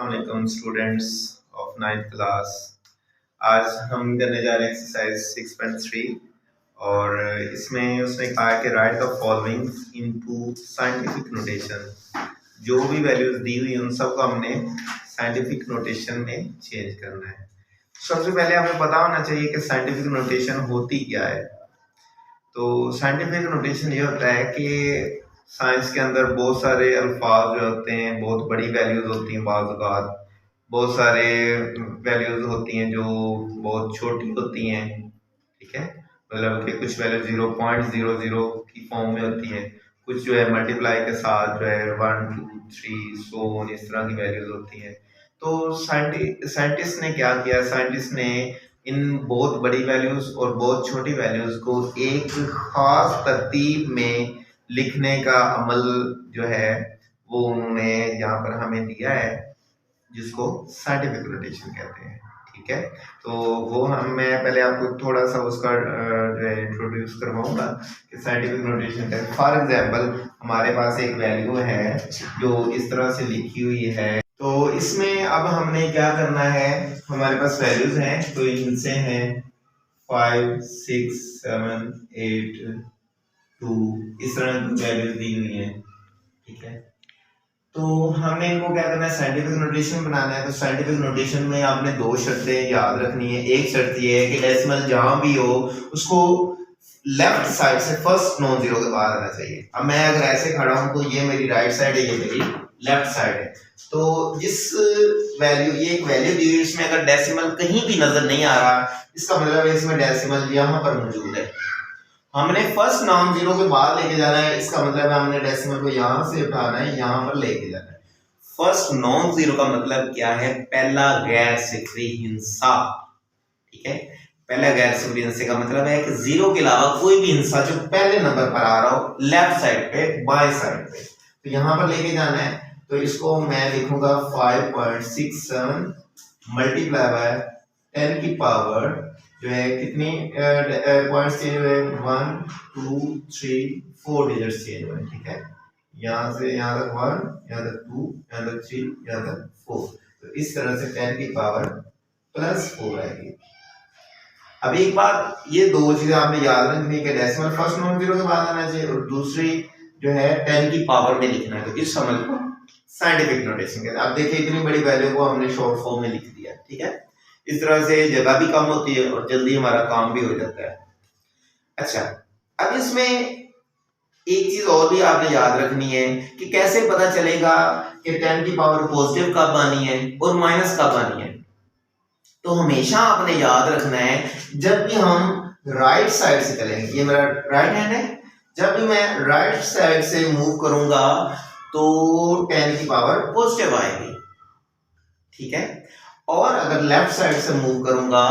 अस्सलाम students of 9th class. आज हम करने जा रहे हैं एक्सरसाइज 6.3 और इसमें उसने कहा है कि right the following into scientific notation. जो भी वैल्यूज दी हुई उन सबको हमने साइंटिफिक नोटेशन में चेंज करना है। सबसे पहले हमें पता होना चाहिए कि साइंटिफिक नोटेशन होती क्या है। तो साइंटिफिक नोटेशन ये होता है कि साइंस के अंदर बहुत सारे अल्फाज जो होते हैं, बहुत बड़ी वैल्यूज होती हैं, बाज़ औक़ात बहुत सारे वैल्यूज होती हैं जो बहुत छोटी होती हैं, ठीक है। मतलब कि कुछ वैल्यू 0.00 की फॉर्म में होती हैं, कुछ जो है मल्टीप्लाई के साथ जो है 1 2 3 सो ऑन इस तरह की वैल्यूज होती हैं। तो साइंटिस्ट ने क्या किया, साइंटिस्ट ने इन बहुत बड़ी वैल्यूज और बहुत छोटी वैल्यूज को एक खास तरतीब में लिखने का अमल जो है वो उन्होंने यहाँ पर हमें दिया है, जिसको साइंटिफिक नोटेशन कहते हैं, ठीक है। तो वो मैं पहले आपको थोड़ा सा उसका जो है इंट्रोड्यूस करवाऊंगा कि साइंटिफिक नोटेशन का। फॉर एग्जांपल हमारे पास एक वैल्यू है जो इस तरह से लिखी हुई है। तो इसमें अब हमने क्या करना है, हमारे पास वैल्यूज हैं तो इनसे हैं 5 6 7 8 2 इस तरह की वैल्यूज दी हुई है, ठीक है। तो हमने इनको क्या करना है, साइंटिफिक नोटेशन बनाना है। तो साइंटिफिक नोटेशन में आपने दो शर्तें याद रखनी है। एक शर्त ये है कि डेसिमल जहां भी हो उसको लेफ्ट साइड से फर्स्ट नॉन जीरो के बाद आना चाहिए। अब मैं अगर ऐसे खड़ा हूं तो ये मेरी राइट साइड है, ये मेरी लेफ्ट साइड है। तो इस वैल्यू, ये एक वैल्यू दी हुई, इसमें अगर डेसिमल कहीं भी नजर नहीं आ रहा, इसका मतलब है इसमें डेसिमल यहाँ पर मौजूद है। हमने फर्स्ट नॉन जीरो के बाद लेके जाना है, इसका मतलब है हमने डेसिमल को यहां से उठाना है, यहां पर लेके जाना है। फर्स्ट नॉन जीरो का मतलब क्या है, पहला गैर सिफरी हिस्सा, ठीक है। पहला गैर सिफरी हिस्से का मतलब है कि जीरो के अलावा कोई भी हिस्सा जो पहले नंबर पर आ रहा हो लेफ्ट साइड पे, बाएं साइड पे, तो यहां पर लेके जाना है। तो इसको मैं लिखूंगा 5.67 मल्टीप्लाई बाय 10 की पावर जो है कितनी पॉइंट्स चेंज हुए, 1 2 3 4 डिजिट्स चेंज हुए, ठीक है। यहाँ से यहाँ तक 1, यहाँ तक 2, यहाँ तक 3, यहाँ तक 4। तो इस तरह से 10 की पावर +4 आएगी। अब एक बात, ये दो चीजें आपने याद रखनी है कि डेसिमल फर्स्ट नॉन जीरो के बाद आना चाहिए और दूसरी जो है 10 की पावर में लिखना है। तो इस अमल को साइंटिफिक नोटेशन कहते हैं। अब देखिए इतनी बड़ी वैल्यू को हमने शॉर्ट फॉर्म में लिख दिया, ठीक है। इस तरह से जगह भी कम होती है और जल्दी हमारा काम भी हो जाता है। अच्छा, अब इसमें एक चीज और भी आपने याद रखनी है कि कैसे पता चलेगा कि 10 की पावर पॉजिटिव कब आनी है और माइनस कब आनी है। तो हमेशा आपने याद रखना है, जब भी हम राइट साइड से चलेंगे, ये मेरा राइट हैंड है, जब भी मैं राइट साइड से मूव करूंगा तो 10 की पावर पॉजिटिव आएगी, ठीक है। और अगर लेफ्ट साइड से मूव करूंगा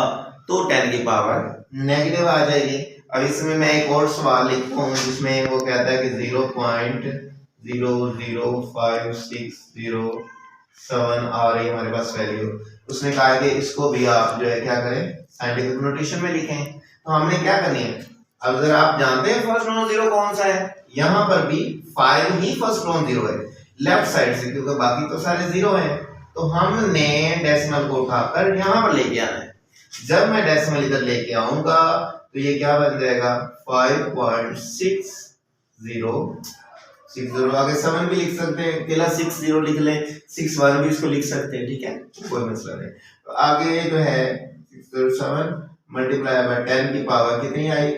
तो 10 की पावर नेगेटिव आ जाएगी। अब इसमें मैं एक और सवाल लिखता हूँ जिसमें वो कहता है कि 0.00560 आ रही है हमारे पास वैल्यू। उसने कहा है कि इसको भी आप जो है क्या करें, साइंटिफिक नोटेशन में लिखें। तो हमने क्या करनी है, अगर आप जानते हैं फर्स्ट नॉन जीरो कौन सा है, यहाँ पर भी 5 ही फर्स्ट नॉन जीरो है लेफ्ट साइड से, क्योंकि बाकी तो सारे जीरो हैं। तो हमने डेसिमल को उठाकर यहाँ पर लेके आना है। जब मैं डेसिमल इधर लेके आऊंगा तो ये क्या बन जाएगा, 5.60 आगे 7 भी लिख सकते हैं, अकेला 60 लिख लें, 61 भी इसको लिख सकते हैं, ठीक है, कोई मसला नहीं। तो आगे जो है 607 मल्टीप्लाई बाय 10 की पावर कितनी आई,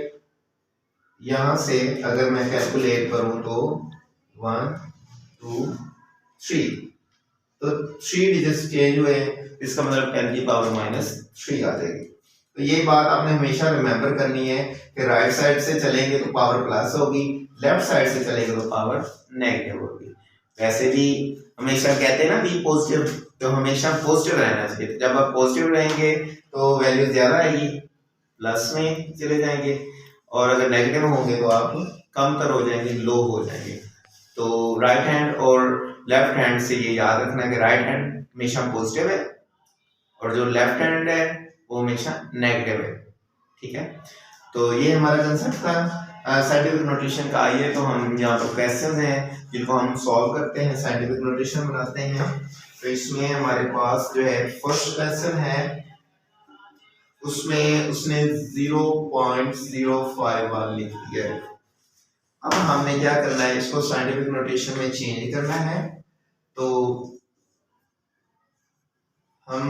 यहां से अगर मैं कैलकुलेट करूं तो 1 2 3, तो 3 डिजिट्स चेंज हुए, इसका मतलब 10 की पावर -3 आ जाएगी। तो ये बात आपने हमेशा रिमेंबर करनी है कि राइट साइड से चलेंगे तो पावर प्लस होगी, लेफ्ट साइड से चलेंगे तो पावर नेगेटिव होगी। वैसे भी हमेशा कहते हैं ना बी पॉजिटिव, तो हमेशा पॉजिटिव रहना चाहिए। जब आप पॉजिटिव रहेंगे तो वैल्यू ज्यादा आएगी, प्लस में चले जाएंगे, और अगर नेगेटिव होंगे तो आप कमतर हो जाएंगे, लो हो जाएंगे। तो राइट हैंड और लेफ्ट हैंड से ये याद रखना है कि राइट हैंड हमेशा पॉजिटिव है और जो लेफ्ट हैंड है वो हमेशा नेगेटिव है, ठीक है। तो ये हमारा कंसेप्ट था साइंटिफिक नोटेशन का। आइए तो हम यहाँ पर क्वेश्चंस हैं जिनको हम सॉल्व करते हैं, साइंटिफिक नोटेशन बनाते हैं। तो इसमें हमारे पास जो है फर्स्ट क्वेश्चन है, उसमें उसने 0.051 लिख दिया है। अब हमने क्या करना है, इसको साइंटिफिक नोटेशन में चेंज करना है। तो हम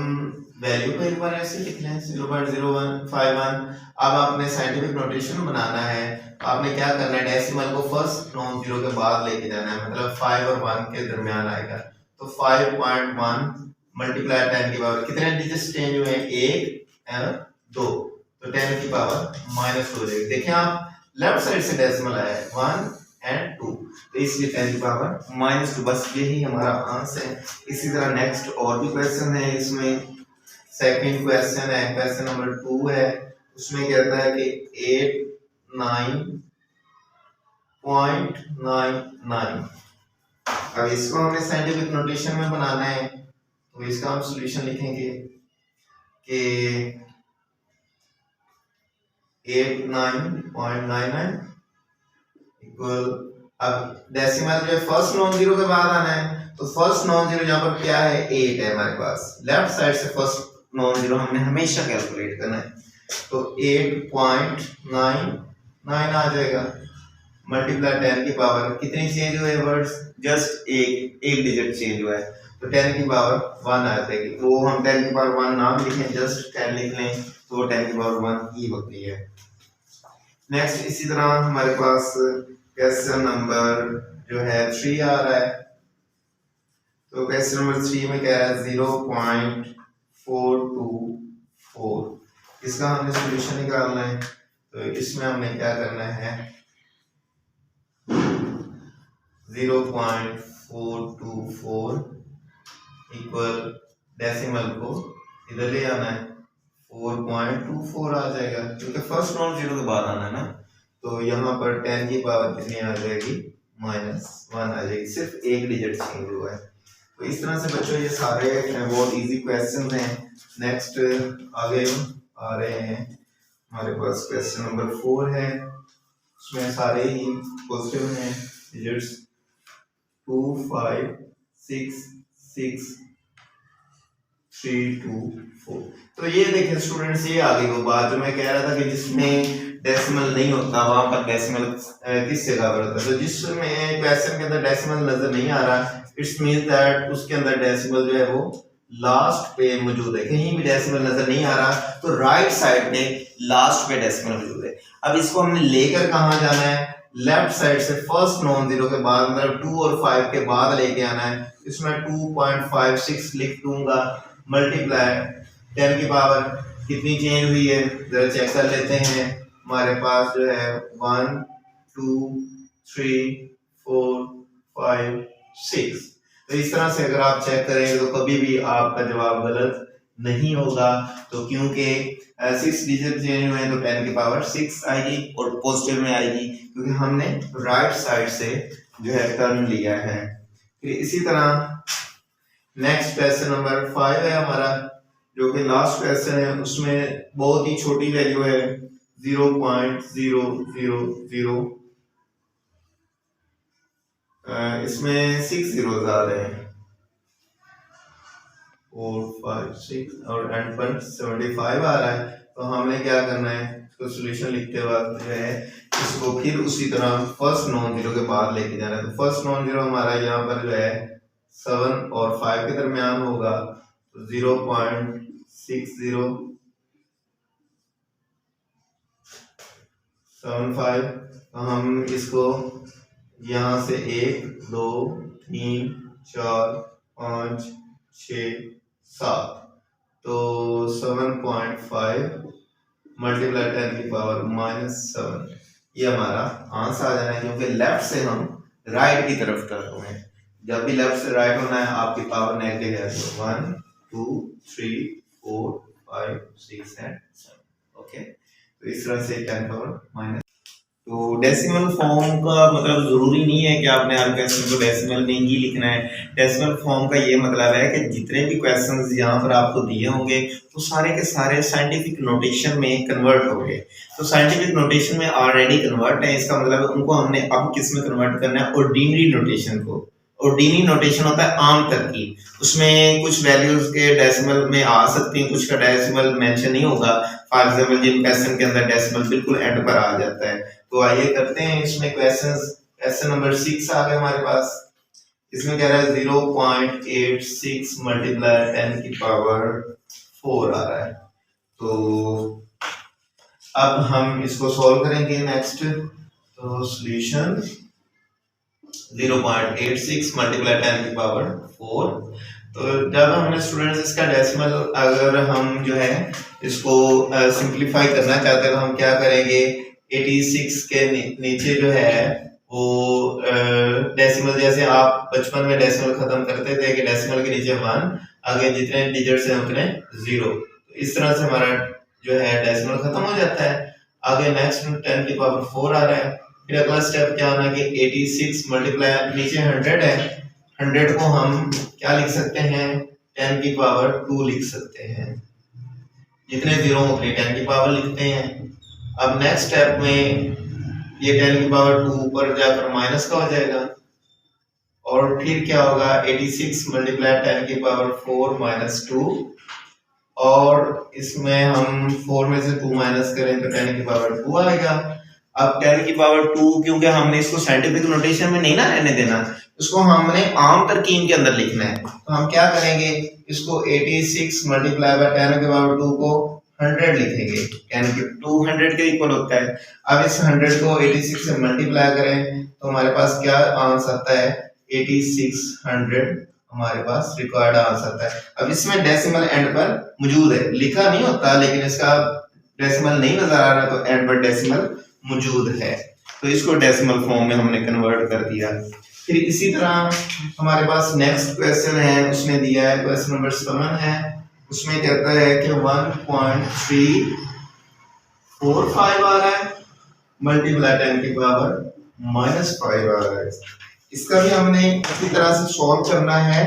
वैल्यू को एक बार ऐसे लिख लें 0.0151। अब आपने साइंटिफिक नोटेशन बनाना है, आपने क्या करना है, डेसिमल को फर्स्ट नॉन जीरो के बाद लेके जाना है, मतलब 5 और 1 के दरमियान आएगा। तो 5.1 मल्टीप्लाई 10 की पावर, कितने डिजिट्स चेंज हुए हैं, 1 और 2, तो 10 की पावर -2 हो जाएगी। देखिए आप लेफ्ट साइड से डेसिमल आया है 1 एंड 2, तो इसलिए 10 की पावर -2, बस यही हमारा आंसर है। इसी तरह नेक्स्ट और भी क्वेश्चन है, इसमें सेकंड क्वेश्चन है, क्वेश्चन नंबर 2 है, उसमें कहता है कि 89.99। अब इसको हमें साइंटिफिक नोटेशन में बनाना है, तो इसका हम सॉल्यूशन लिखेंगे कि 89.99 इक्वल, अब डेसिमल जो फर्स्ट नॉन जीरो के बाद आना है, तो फर्स्ट नॉन जीरो यहाँ पर क्या है, 8 है हमारे पास, लेफ्ट साइड से फर्स्ट नॉन जीरो हमने हमेशा कैलकुलेट करना है, तो 8.99 आ जाएगा, मल्टीप्लाई 10 की पावर, कितनी चेंज हुए वर्ड्स, जस्ट एक डिजिट चेंज हुआ है, तो 10 की पावर 1 आ जाएगी। वो हम 10 की पावर 1 नाम लिखें, जस्ट 10 लिख लें, तो 10 की पावर 1 ही होती है। नेक्स्ट इसी तरह हमारे पास क्वेश्चन नंबर जो है 3 आ रहा है, तो क्वेश्चन नंबर 3 में कह रहा है 0.424, इसका हमने सॉल्यूशन निकालना है। तो इसमें हमने क्या करना है, 0.424 इक्वल डेसिमल को इधर ले आना है, 4.24 आ जाएगा, क्योंकि फर्स्ट नॉन जीरो के बाद आना है ना, तो यहाँ पर 10 की पावर कितनी आ जाएगी, -1 आ जाएगी, सिर्फ एक डिजिट चेंज हुआ है। तो इस तरह से बच्चों ये सारे बहुत इजी क्वेश्चन हैं। नेक्स्ट आगे आ रहे हैं, हमारे पास क्वेश्चन नंबर 4 है, उसमें सारे ही पॉजिटिव हैं डिजिट्स, 2 5 6 6 3 2 4। तो ये देखें स्टूडेंट्स, ये आ गई वो बात जो मैं कह रहा था कि जिसमें डेसिमल नहीं होता वहां पर डेसिमल किस जगह पर होता है। तो जिसमें क्वेश्चन के अंदर डेसिमल नजर नहीं आ रहा, इट्स मीन दैट उसके अंदर डेसिमल जो है वो लास्ट पे मौजूद है। कहीं भी डेसिमल नजर नहीं आ रहा तो राइट साइड पे लास्ट पे डेसिमल मौजूद है। अब इसको हमने लेकर कहाँ जाना है, लेफ्ट साइड से फर्स्ट नॉन जीरो के बाद, मतलब 2 और 5 के बाद लेके आना है। इसमें 2.56 लिख दूंगा, मल्टीप्लाई 10 की पावर कितनी चेंज हुई है जरा चेक कर लेते हैं। हमारे पास जो है 1 2 3 4 5 6। तो इस तरह से अगर आप चेक करेंगे तो कभी भी आपका जवाब गलत नहीं होगा। तो क्योंकि 6 डिजिट चेंज हुए तो 10 की पावर 6 आएगी और पॉजिटिव में आएगी, क्योंकि हमने राइट साइड से जो है टर्न लिया है। फिर इसी तरह नेक्स्ट क्वेश्चन नंबर 5 है हमारा, जो कि लास्ट क्वेश्चन है, उसमें बहुत ही छोटी वैल्यू है 0.000, इसमें 6 जीरोस आ रहे हैं, 4 5 6 और एंड पर 75 आ रहा है। तो हमने क्या करना है, इसको सॉल्यूशन लिखते वक्त जो है इसको फिर उसी तरह फर्स्ट नॉन जीरो के बाद लेके जाना है। तो फर्स्ट नॉन जीरो हमारा यहाँ पर जो है 7 और 5 के दरमियान होगा, तो 0.6075। तो हम इसको यहाँ से 1 2 3 4 5 6 7, तो 7.5 मल्टीप्लाई 10 की पावर -7, ये हमारा आंसर आ जाना है, क्योंकि लेफ्ट से हम राइट की तरफ टर्न हुए हैं। जब भी लेफ्ट से राइट होना है आपकी पावर नेगेटिव है, तो 1 2 3 4 5 6 एंड 7। ओके, तो इस तरह से 10 पावर माइनस। तो डेसिमल फॉर्म का मतलब जरूरी नहीं है कि आपने हर क्वेश्चन को डेसिमल में ही लिखना है। डेसिमल फॉर्म का ये मतलब है कि जितने भी क्वेश्चंस यहाँ पर आपको दिए होंगे तो सारे के सारे साइंटिफिक नोटेशन में कन्वर्ट होंगे। तो साइंटिफिक नोटेशन में ऑलरेडी कन्वर्ट है, इसका मतलब उनको हमने अब किस में कन्वर्ट करना है, ऑर्डिनरी नोटेशन को। ऑर्डिनरी नोटेशन होता है आम तरकीब, उसमें कुछ वैल्यूज के डेसिमल में आ सकती हैं, कुछ का डेसिमल मेंशन नहीं होगा। फॉर एग्जांपल जिन क्वेश्चन के अंदर डेसिमल बिल्कुल एंड पर आ जाता है। तो आइए करते हैं इसमें क्वेश्चन नंबर 6 आ गया हमारे पास। इसमें कह रहा है 0.86 मल्टीप्लाई 10 की पावर 4 आ रहा है। तो अब हम इसको सॉल्व करेंगे। नेक्स्ट तो सॉल्यूशन 0.86 मल्टीप्लाई 10 की पावर 4। तो जब हमने स्टूडेंट्स इसका डेसिमल अगर हम जो है इसको सिंपलीफाई करना चाहते हैं तो हम क्या करेंगे, 86 के नीचे जो है वो डेसिमल, जैसे आप बचपन में डेसिमल खत्म करते थे कि डेसिमल के नीचे 1, आगे जितने डिजिट्स हैं उतने 0। तो इस तरह से हमारा जो है डेसिमल खत्म हो जाता है। आगे नेक्स्ट 10 की पावर 4 आ रहा है। फिर अगला स्टेप क्या होना कि 86 मल्टीप्लाई नीचे 100 है, 100 को हम क्या लिख सकते हैं, 10 की पावर 2 लिख सकते हैं। जितने जीरो उतने 10 की पावर लिखते हैं। अब नेक्स्ट स्टेप में ये 10 की पावर 2 ऊपर जाकर माइनस का हो जाएगा, और फिर क्या होगा 86 मल्टीप्लाई 10 की पावर 4 माइनस 2, और इसमें हम 4 में से 2 माइनस करें तो 10 की पावर 2 आएगा। अब 10 की पावर 2 क्योंकि हमने इसको साइंटिफिक नोटेशन में नहीं ना रहने देना, इसको हमने आम तरकीब के अंदर लिखना है। तो हम क्या करेंगे, इसको 86 मल्टीप्लाई बाय 10 की पावर 2 को 100 लिखेंगे, यानी कि 200 के इक्वल होता है। अब इस 100 को 86 से मल्टीप्लाई करें तो हमारे पास क्या आंसर आता है, 8600 हमारे पास रिक्वायर्ड आंसर आता है। अब इसमें डेसिमल एंड पर मौजूद है, लिखा नहीं होता लेकिन इसका डेसिमल नहीं नजर आ रहा तो एंड पर डेसिमल मौजूद है, तो इसको डेसिमल फॉर्म में हमने कन्वर्ट कर दिया। फिर इसी तरह हमारे पास नेक्स्ट क्वेश्चन है, उसने दिया है क्वेश्चन नंबर 7 है। उसमें कहता है कि 1.345 आ रहा है मल्टीप्लाई 10 की पावर -5 आ रहा है। इसका भी हमने इसी तरह से सॉल्व करना है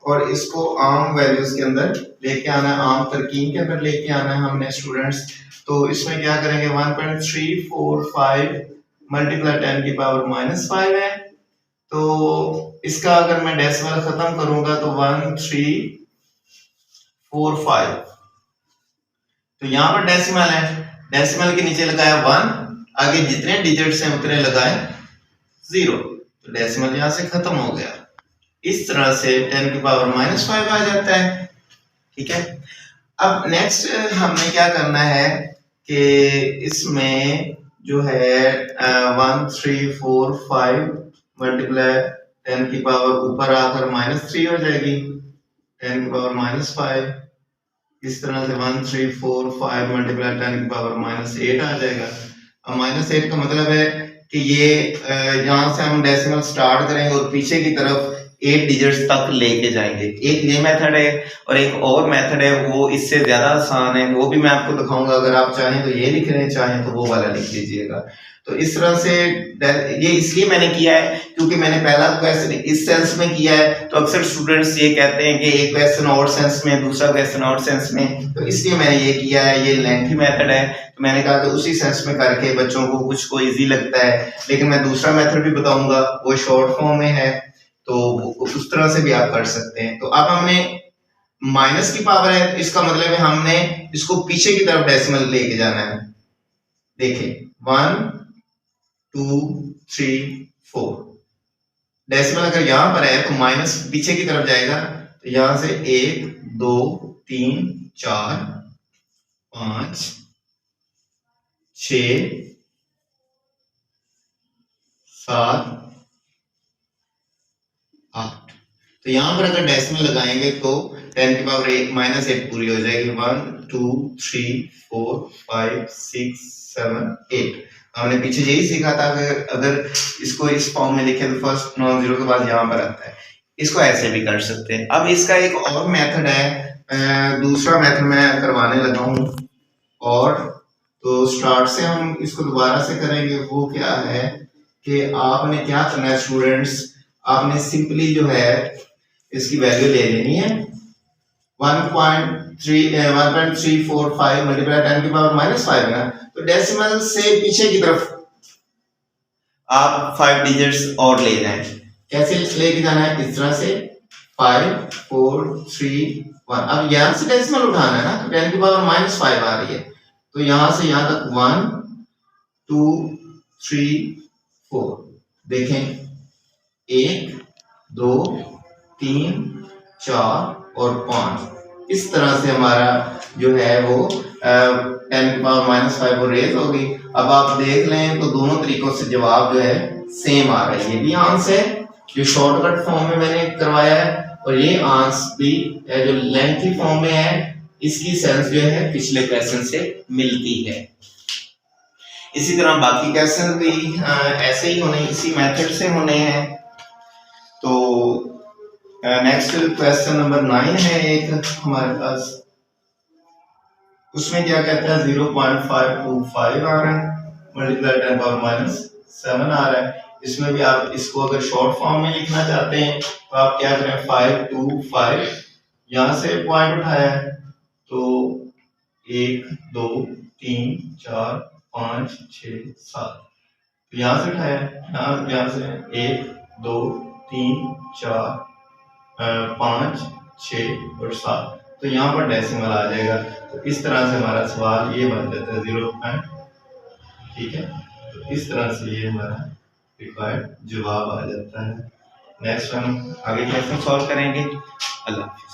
और इसको आम वैल्यूज के अंदर लेके आना है, आम तरकीब के अंदर लेके आना है हमने स्टूडेंट्स। तो इसमें क्या करेंगे, 1.345 मल्टीप्लाई 10 की पावर -5 है। तो इसका अगर मैं डेसिमल खत्म करूंगा तो 1345, तो यहाँ पर डेसिमल है, डेसिमल के नीचे लगाया 1, आगे जितने डिजिट्स हैं उतने लगाए 0, तो डेसिमल यहाँ से खत्म हो गया। इस तरह से 10 की पावर -5 आ जाता है। ठीक है, अब नेक्स्ट हमने क्या करना है कि इसमें जो है 1345 मल्टीप्लाई 10 की पावर ऊपर आकर -3 हो जाएगी, 10 की पावर -5। इस तरह से 1345 मल्टीप्लाई 10 की पावर -8 आ जाएगा। अब -8 का मतलब है कि ये यहाँ से हम डेसिमल स्टार्ट करेंगे और पीछे की तरफ 8 डिजिट्स तक लेके जाएंगे। एक ये मेथड है और एक और मेथड है, वो इससे ज्यादा आसान है, वो भी मैं आपको दिखाऊंगा। अगर आप चाहें तो ये लिख रहे, चाहें तो वो वाला लिख लीजिएगा। तो इस तरह से ये इसलिए मैंने किया है क्योंकि मैंने पहला क्वेश्चन इस सेंस में किया है, तो अक्सर स्टूडेंट्स ये कहते हैं कि एक क्वेश्चन और सेंस में, दूसरा क्वेश्चन और सेंस में, तो इसलिए मैंने ये किया है। ये लेंथी मेथड है, तो मैंने कहा कि उसी सेंस में करके बच्चों को कुछ को इजी लगता है। लेकिन मैं दूसरा मेथड भी बताऊंगा, वो शॉर्ट फॉर्म में है, तो उस तरह से भी आप कर सकते हैं। तो अब हमने माइनस की पावर है, तो इसका मतलब है हमने इसको पीछे की तरफ डेसिमल लेके जाना है। देखिए 1 2 3 4, डेसिमल अगर यहां पर है तो माइनस पीछे की तरफ जाएगा, तो यहां से 1 2 3 4 5 6 7 8, तो यहां पर अगर डेसिमल लगाएंगे तो 10 की पावर -8 पूरी हो जाएगी। 1 2 3 4 5 6 7 8। हमने पीछे यही सीखा था कि अगर इसको इस फॉर्म में लिखे तो फर्स्ट नॉन जीरो के बाद यहाँ पर आता है। इसको ऐसे भी कर सकते हैं। अब इसका एक और मेथड है, दूसरा मेथड मैं करवाने लगा हूँ, और तो स्टार्ट से हम इसको दोबारा से करेंगे। वो क्या है कि आपने क्या करना है स्टूडेंट्स, आपने सिंपली जो है इसकी वैल्यू ले लेनी है। 1.345 मल्टीप्लाई 10 की पावर -5 है, तो डेसिमल से पीछे की तरफ आप 5 डिजिट्स और ले जाएं। कैसे लेके जाना है, इस तरह से 5 4 3 1। अब यहाँ से डेसिमल उठाना है ना, तो 10 की पावर -5 आ रही है, तो यहाँ से यहाँ तक 1 2 3 4 देखें, 1 2 3 4 और 5। इस तरह से हमारा जो है वो 10 की पावर -5 वो रेज होगी। अब आप देख लें तो दोनों तरीकों से जवाब जो है सेम आ रहा है। ये भी आंसर है जो शॉर्टकट फॉर्म में मैंने करवाया है, और ये आंसर भी जो लेंथी फॉर्म में है, इसकी सेंस जो है पिछले क्वेश्चन से मिलती है। इसी तरह बाकी क्वेश्चन भी ऐसे ही होने, इसी मेथड से होने हैं। तो नेक्स्ट क्वेश्चन नंबर 9 है एक हमारे पास, उसमें क्या कहता है 0.525 आ रहा है मल्टीप्लाई 10 पावर -7 आ रहा है। इसमें भी आप इसको अगर शॉर्ट फॉर्म में लिखना चाहते हैं तो आप क्या करें, 5 2 5 यहाँ से पॉइंट उठाया है, तो 1 2 3 4 5 6 7, तो यहाँ से उठाया है, यहाँ से 1 2 3 4 5 6 और 7, तो यहाँ पर डेसिमल आ जाएगा। तो इस तरह से हमारा सवाल ये बन जाता है 0 पॉइंट, ठीक है। तो इस तरह से ये हमारा रिक्वायर्ड जवाब आ जाता है। नेक्स्ट हम आगे क्वेश्चन सॉल्व करेंगे। अल्लाह।